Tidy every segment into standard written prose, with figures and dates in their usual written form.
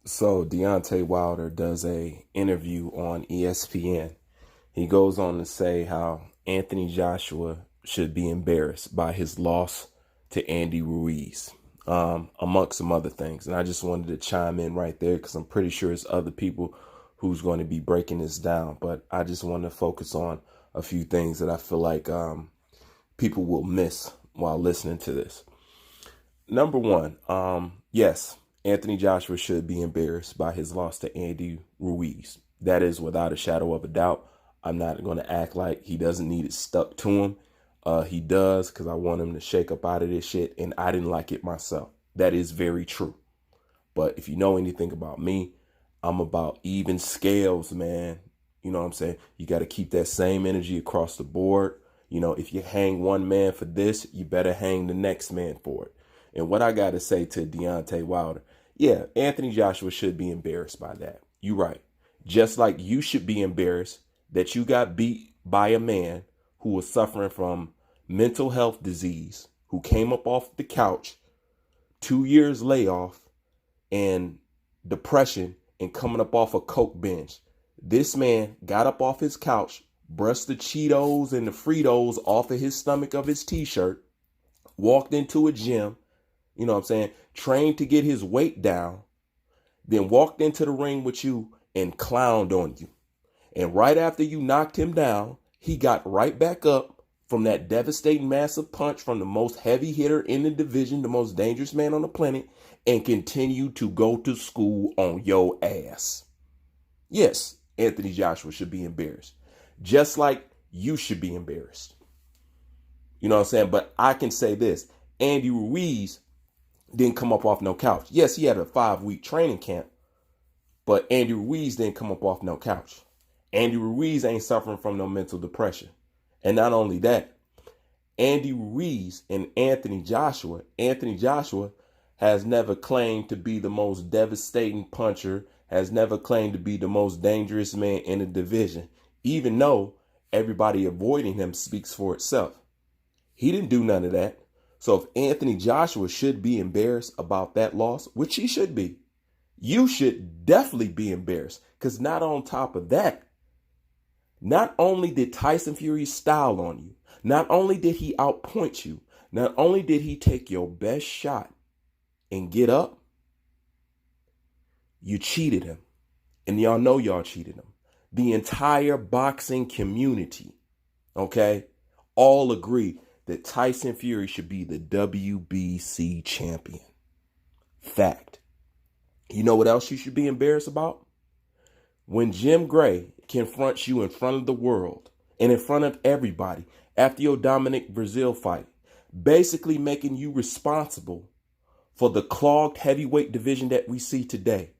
So Deontay Wilder does a interview on ESPN. He goes on to say how Anthony Joshua should be embarrassed by his loss to Andy Ruiz, amongst some other things. And I just wanted to chime in right there because I'm pretty sure it's other people who's going to be breaking this down. But I just want to focus on a few things that I feel like people will miss while listening to this. Number one, yes, Anthony Joshua should be embarrassed by his loss to Andy Ruiz. That is without a shadow of a doubt. I'm not going to act like he doesn't need it stuck to him. He does, because I want him to shake up out of this shit, and I didn't like it myself. That is very true. But if you know anything about me, I'm about even scales, man. You know what I'm saying? You got to keep that same energy across the board. You know, if you hang one man for this, you better hang the next man for it. And what I got to say to Deontay Wilder, yeah, Anthony Joshua should be embarrassed by that. You're right. Just like you should be embarrassed that you got beat by a man who was suffering from mental health disease, who came up off the couch, 2 years layoff, and depression, and coming up off a coke binge. This man got up off his couch, brushed the Cheetos and the Fritos off of his stomach of his t-shirt, walked into a gym, you know what I'm saying, trained to get his weight down, then walked into the ring with you and clowned on you. And right after you knocked him down, he got right back up from that devastating massive punch from the most heavy hitter in the division, the most dangerous man on the planet, and continued to go to school on your ass. Yes, Anthony Joshua should be embarrassed. Just like you should be embarrassed. You know what I'm saying? But I can say this. Andy Ruiz didn't come up off no couch. Yes, he had a 5-week training camp, but Andy Ruiz didn't come up off no couch. Andy Ruiz ain't suffering from no mental depression. And not only that, Andy Ruiz and Anthony Joshua has never claimed to be the most devastating puncher, has never claimed to be the most dangerous man in the division, even though everybody avoiding him speaks for itself. He didn't do none of that. So if Anthony Joshua should be embarrassed about that loss, which he should be, you should definitely be embarrassed. Because not on top of that, not only did Tyson Fury style on you, not only did he outpoint you, not only did he take your best shot and get up, you cheated him. And y'all know y'all cheated him. The entire boxing community, okay, all agree that Tyson Fury should be the WBC champion. Fact. You know what else you should be embarrassed about? When Jim Gray confronts you in front of the world and in front of everybody after your Dominic Brazil fight, basically making you responsible for the clogged heavyweight division that we see today.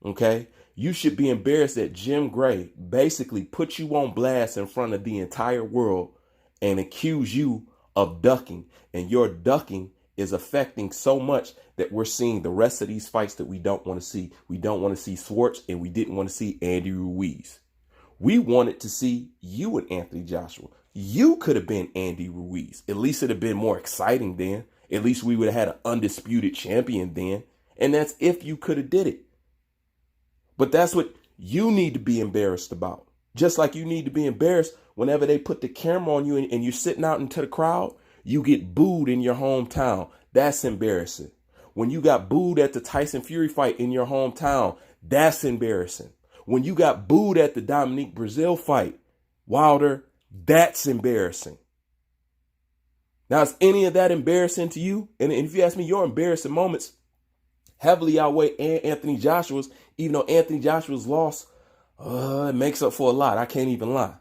Okay? You should be embarrassed that Jim Gray basically put you on blast in front of the entire world and accuse you of ducking. And your ducking is affecting so much that we're seeing the rest of these fights that we don't want to see. We don't want to see Schwartz, and we didn't want to see Andy Ruiz. We wanted to see you and Anthony Joshua. You could have been Andy Ruiz. At least it'd have been more exciting then. At least we would have had an undisputed champion then. And that's if you could have did it. But that's what you need to be embarrassed about. Just like you need to be embarrassed whenever they put the camera on you and you're sitting out into the crowd, you get booed in your hometown. That's embarrassing. When you got booed at the Tyson Fury fight in your hometown, that's embarrassing. When you got booed at the Dominique Brazil fight, Wilder, that's embarrassing. Now, is any of that embarrassing to you? And if you ask me, your embarrassing moments heavily outweigh Anthony Joshua's, even though Anthony Joshua's loss, it makes up for a lot. I can't even lie.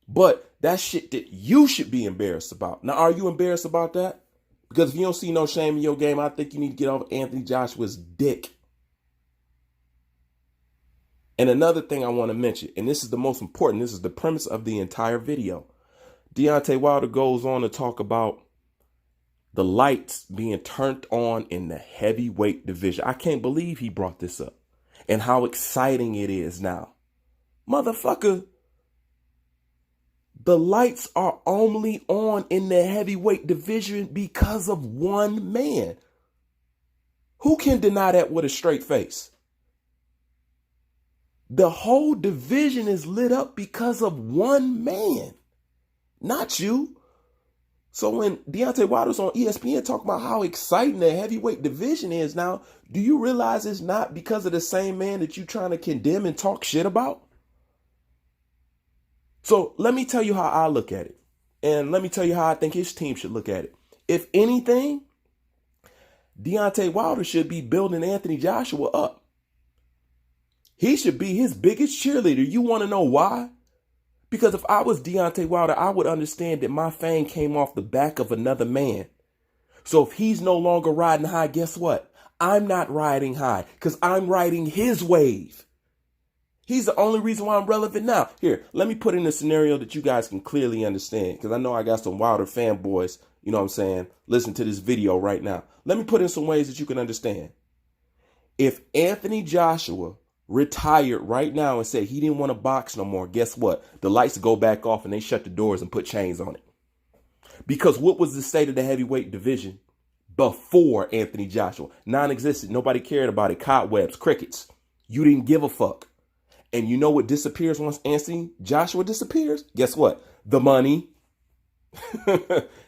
But that's shit that you should be embarrassed about. Now, are you embarrassed about that? Because if you don't see no shame in your game, I think you need to get off Anthony Joshua's dick. And another thing I want to mention, and this is the most important, this is the premise of the entire video. Deontay Wilder goes on to talk about the lights being turned on in the heavyweight division. I can't believe he brought this up and how exciting it is now. Motherfucker, the lights are only on in the heavyweight division because of one man. Who can deny that with a straight face? The whole division is lit up because of one man, not you. So when Deontay Wilder's on ESPN talking about how exciting the heavyweight division is now, do you realize it's not because of the same man that you're trying to condemn and talk shit about? So let me tell you how I look at it. And let me tell you how I think his team should look at it. If anything, Deontay Wilder should be building Anthony Joshua up. He should be his biggest cheerleader. You want to know why? Because if I was Deontay Wilder, I would understand that my fame came off the back of another man. So if he's no longer riding high, guess what? I'm not riding high because I'm riding his wave. He's the only reason why I'm relevant now. Here, let me put in a scenario that you guys can clearly understand, because I know I got some Wilder fanboys, you know what I'm saying, listen to this video right now. Let me put in some ways that you can understand. If Anthony Joshua retired right now and said he didn't want to box no more, guess what? The lights go back off and they shut the doors and put chains on it. Because what was the state of the heavyweight division before Anthony Joshua? Non-existent. Nobody cared about it. Cobwebs, crickets. You didn't give a fuck. And you know what disappears once Anthony Joshua disappears? Guess what? The money.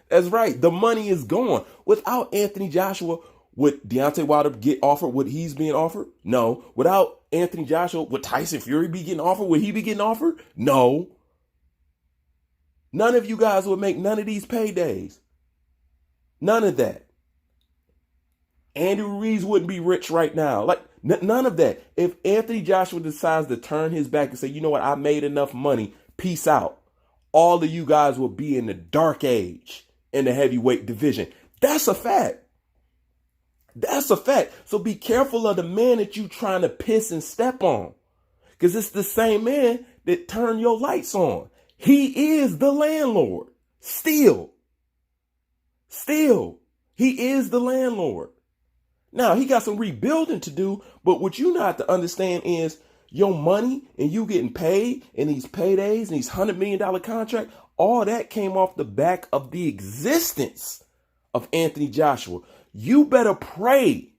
That's right. The money is gone. Without Anthony Joshua, would Deontay Wilder get offered what he's being offered? No. Without Anthony Joshua, would Tyson Fury be getting offered? Would he be getting offered? No. None of you guys would make none of these paydays. None of that. Andy Ruiz wouldn't be rich right now. Like, none of that. If Anthony Joshua decides to turn his back and say, you know what, I made enough money, peace out, all of you guys will be in the dark age in the heavyweight division. That's a fact. That's a fact. So be careful of the man that you trying to piss and step on, because it's the same man that turned your lights on. He is the landlord. Still, he is the landlord. Now, he got some rebuilding to do, but what you not to understand is your money and you getting paid and these paydays and these $100 million contract, all that came off the back of the existence of Anthony Joshua. You better pray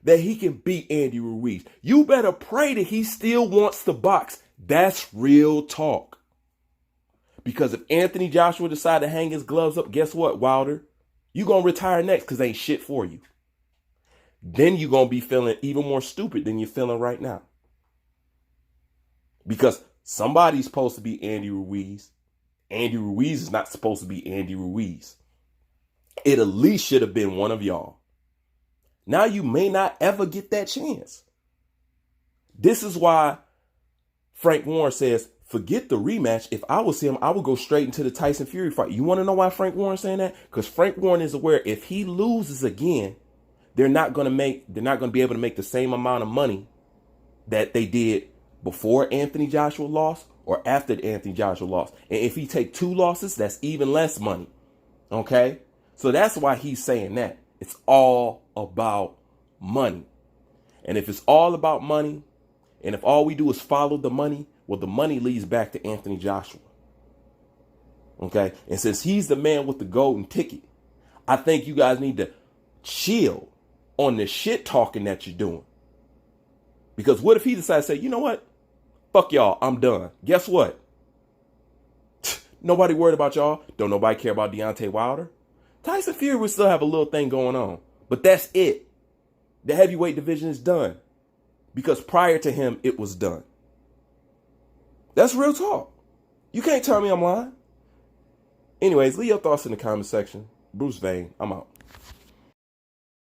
that he can beat Andy Ruiz. You better pray that he still wants to box. That's real talk. Because if Anthony Joshua decide to hang his gloves up, guess what, Wilder? You going to retire next because ain't shit for you. Then you're going to be feeling even more stupid than you're feeling right now. Because somebody's supposed to be Andy Ruiz. Andy Ruiz is not supposed to be Andy Ruiz. It at least should have been one of y'all. Now you may not ever get that chance. This is why Frank Warren says, forget the rematch. If I was him, I would go straight into the Tyson Fury fight. You want to know why Frank Warren's saying that? Because Frank Warren is aware if he loses again, they're not going to be able to make the same amount of money that they did before Anthony Joshua lost or after Anthony Joshua lost. And if he take 2 losses, that's even less money. Okay? So that's why he's saying that. It's all about money. And if it's all about money, and if all we do is follow the money, well, the money leads back to Anthony Joshua. Okay? And since he's the man with the golden ticket, I think you guys need to chill on the shit talking that you're doing. Because what if he decides to say, you know what? Fuck y'all, I'm done. Guess what? Nobody worried about y'all. Don't nobody care about Deontay Wilder. Tyson Fury will still have a little thing going on. But that's it. The heavyweight division is done. Because prior to him, it was done. That's real talk. You can't tell me I'm lying. Anyways, leave your thoughts in the comment section. Bruce Vane, I'm out.